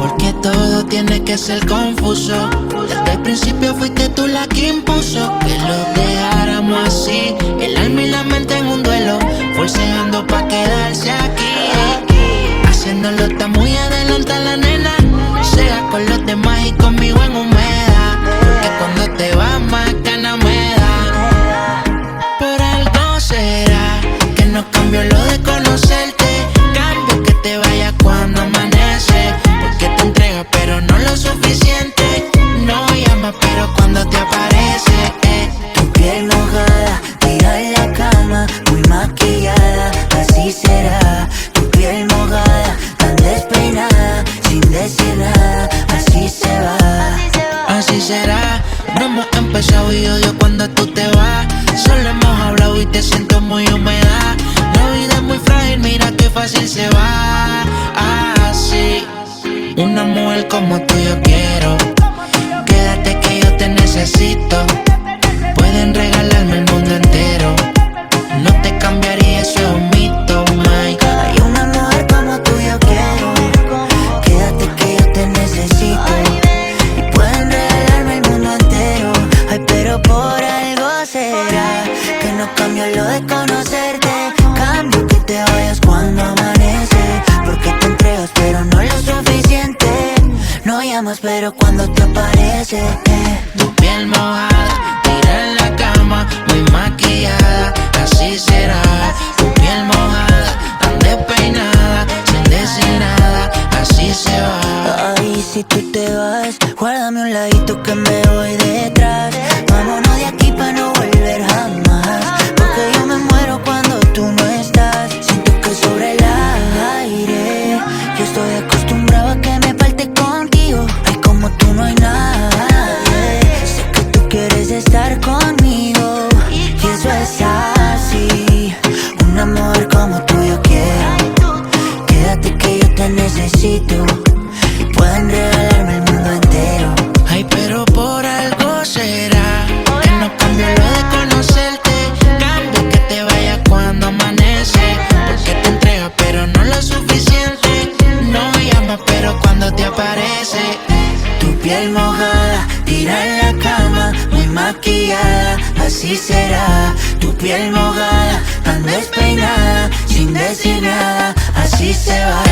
porque todo tiene que ser confuso. Desde el principio fuiste tú la que impuso que lo dejáramos así, el alma y la mente en un duelo, forceando pa' quedarse aquí. Haciéndolo está muy adelante la nena, sea con los demás y conmigo en humedad, porque cuando te vas más ganas me da. Por algo será que no cambió lo de conocerte, cambio que te vayas cuando amanece, porque te entregas pero no lo suficiente, no llamas pero cuando te aparece. Tu piel mojada, tira en la cama, muy maquillada, así será. Tu piel mojada, tan despeinada, sin decir nada, así se va. Así será, no hemos empezado y odio cuando tú te vas. Solo hemos hablado y te siento muy húmeda. La vida es muy frágil, mira qué fácil se va. Así, una mujer como tú yo quiero. Quédate que yo te necesito. Pueden regalarme el mundo entero, no te cambiaría, eso es un mito, Mike. Hay una mujer como tú yo quiero. Quédate que yo te necesito. Y pueden regalarme el mundo entero. Ay, pero por algo será que no cambio lo de conocerte. Cambio que te vayas cuando amanece, porque te entregas pero no lo suficiente. No llamas pero cuando te aparece. Tu piel mojada, tira en la cama, muy maquillada, así será. Tu piel mojada, tan despeinada, sin decir nada, así se va. Ay, si tú te vas, guárdame un ladito que me voy detrás. Vámonos de aquí pa' no volver jamás, porque yo me muero cuando tú no estás. Siento que sobre el aire yo estoy acostumbrado a que me falte contigo. Ay, como tú no hay nadie. Sé que tú quieres estar conmigo y eso es así. Un amor como tú yo quiero. Quédate que yo te necesito. Y pueden regalarme el mundo entero. Ay, pero por algo será que no cambio lo de conocerte, cambio que te vayas cuando amanece, porque te entregas pero no lo suficiente, no llamas pero cuando te aparece. Tu piel mojada, tira en la cama, muy maquillada, así será. Tu piel mojada, tan despeinada, sin decir nada, así se va.